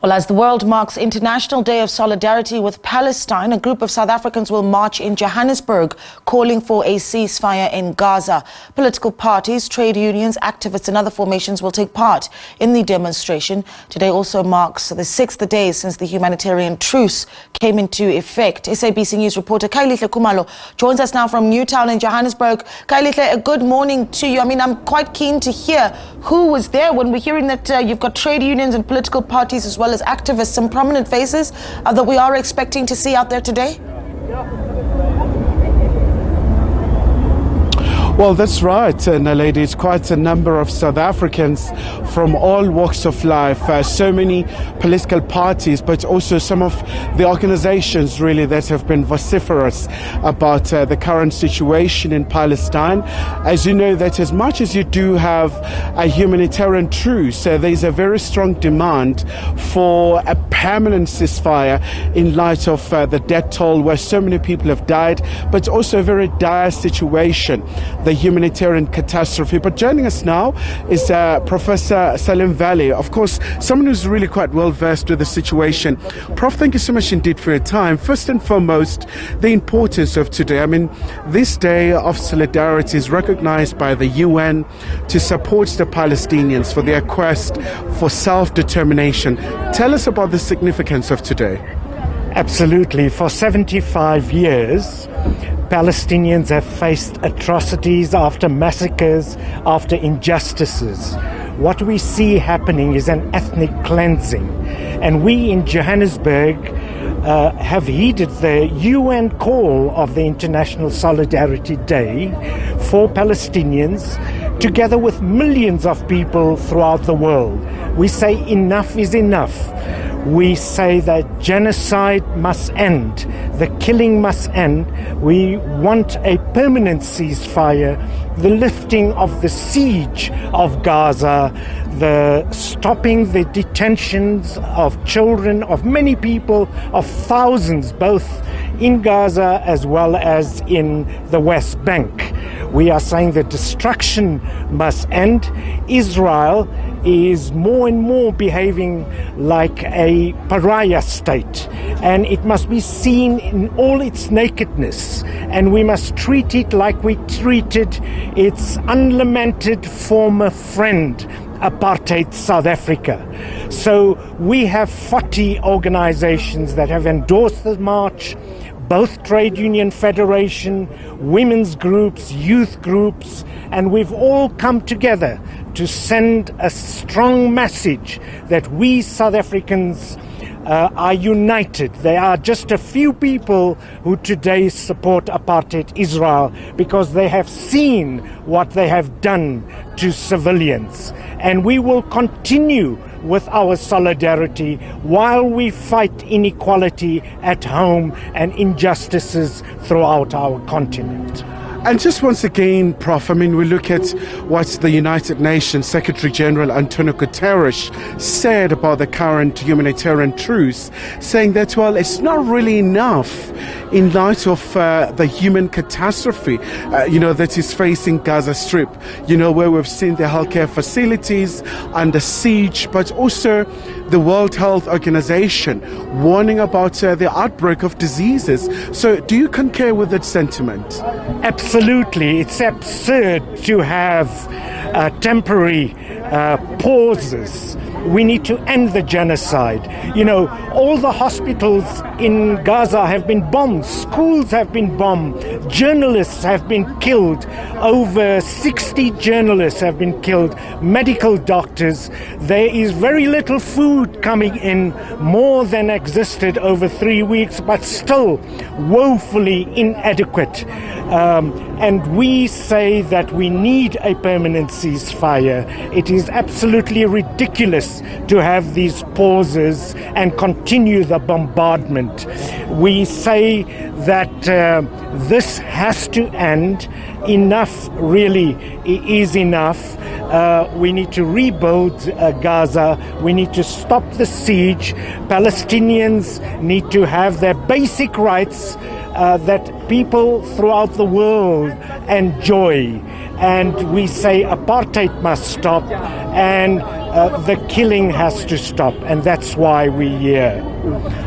Well, as the world marks International Day of Solidarity with Palestine, a group of South Africans will march in Johannesburg calling for a ceasefire in Gaza. Political parties, trade unions, activists and other formations will take part in the demonstration. Today also marks the 6th day since the humanitarian truce came into effect. SABC News reporter Kailihle Kumalo joins us now from Newtown in Johannesburg. Kailihle, a good morning to you. I'm quite keen to hear who was there when we're hearing that you've got trade unions and political parties as well as activists, some prominent faces that we are expecting to see out there today? Well, that's right, Naledi. It's quite a number of South Africans from all walks of life, so many political parties, but also some of the organizations really that have been vociferous about the current situation in Palestine. As you know, that as much as you do have a humanitarian truce, there's a very strong demand for a permanent ceasefire in light of the death toll where so many people have died, but also a very dire situation, the humanitarian catastrophe. But joining us now is Professor Salim Valley, of course, someone who's really quite well versed with the situation. Prof, thank you so much indeed for your time. First and foremost, the importance of today. This day of solidarity is recognized by the UN to support the Palestinians for their quest for self-determination. Tell us about the significance of today. Absolutely. For 75 years, Palestinians have faced atrocities after massacres, after injustices. What we see happening is an ethnic cleansing. And we in Johannesburg have heeded the UN call of the International Solidarity Day for Palestinians, together with millions of people throughout the world. We say enough is enough. We say that genocide must end, the killing must end. We want a permanent ceasefire, the lifting of the siege of Gaza, the stopping the detentions of children, of many people, of thousands, both in Gaza as well as in the West Bank. We are saying that destruction must end. Israel is more and more behaving like a pariah state, and it must be seen in all its nakedness, and we must treat it like we treated its unlamented former friend, apartheid South Africa. So we have 40 organizations that have endorsed the march, both trade union federation, women's groups, youth groups, and we've all come together to send a strong message that we South Africans are united. There are just a few people who today support apartheid Israel because they have seen what they have done to civilians. And we will continue with our solidarity while we fight inequality at home and injustices throughout our continent. And just once again, Prof, we look at what the United Nations Secretary General Antonio Guterres said about the current humanitarian truce, saying that, well, it's not really enough in light of the human catastrophe, that is facing Gaza Strip, where we've seen the healthcare facilities under siege, but also the World Health Organization warning about the outbreak of diseases. So do you concur with that sentiment? Absolutely. It's absurd to have temporary pauses. We need to end the genocide. All the hospitals in Gaza have been bombed. Schools have been bombed. Journalists have been killed. Over 60 journalists have been killed. Medical doctors. There is very little food coming in, more than existed over 3 weeks, but still woefully inadequate. And we say that we need a permanent ceasefire. It is absolutely ridiculous to have these pauses and continue the bombardment. We say that this has to end. Enough really is enough. We need to rebuild Gaza. We need to stop the siege. Palestinians need to have their basic rights that people throughout the world enjoy. And we say apartheid must stop, and The killing has to stop, and that's why we're here.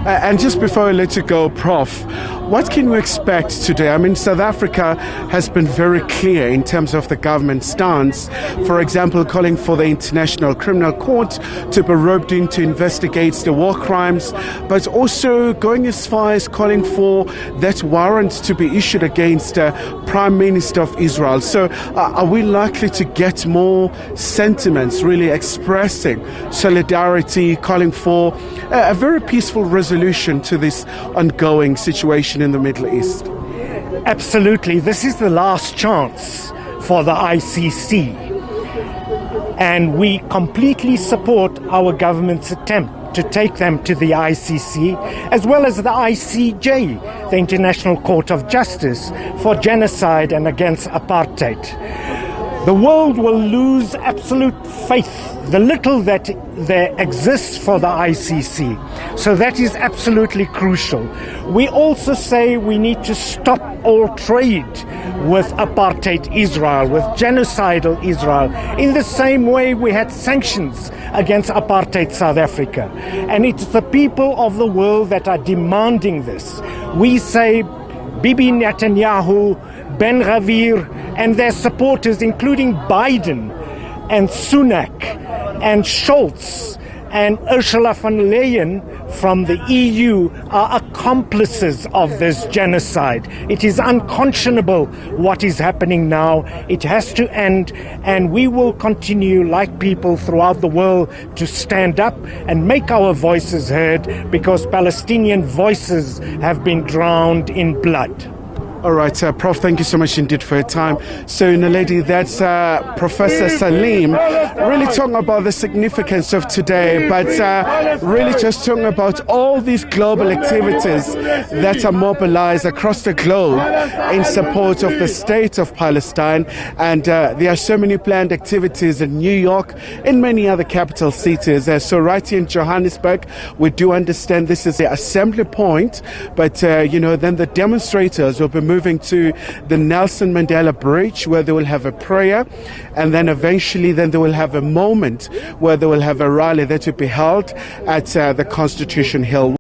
And just before I let you go, Prof, what can we expect today? I mean, South Africa has been very clear in terms of the government stance. For example, calling for the International Criminal Court to be roped in to investigate the war crimes, but also going as far as calling for that warrant to be issued against Prime Minister of Israel. So are we likely to get more sentiments really expressing solidarity, calling for a very peaceful resolution to this ongoing situation in the Middle East? Absolutely. This is the last chance for the ICC. And we completely support our government's attempt to take them to the ICC, as well as the ICJ, the International Court of Justice, for genocide and against apartheid. The world will lose absolute faith, the little that there exists for the ICC. So that is absolutely crucial. We also say we need to stop all trade with apartheid Israel, with genocidal Israel, in the same way we had sanctions against apartheid South Africa. And it's the people of the world that are demanding this. We say Bibi Netanyahu, Ben Gvir and their supporters, including Biden and Sunak and Scholz and Ursula von der Leyen from the EU, are accomplices of this genocide. It is unconscionable what is happening now. It has to end, and we will continue, like people throughout the world, to stand up and make our voices heard, because Palestinian voices have been drowned in blood. All right, Prof, thank you so much indeed for your time. So, Naledi, that's Professor Salim, really talking about the significance of today, but really just talking about all these global activities that are mobilized across the globe in support of the state of Palestine. And there are so many planned activities in New York, in many other capital cities. So right here in Johannesburg, we do understand this is the assembly point, but, then the demonstrators will be moving to the Nelson Mandela Bridge, where they will have a prayer, and then eventually they will have a moment where they will have a rally that will be held at the Constitution Hill.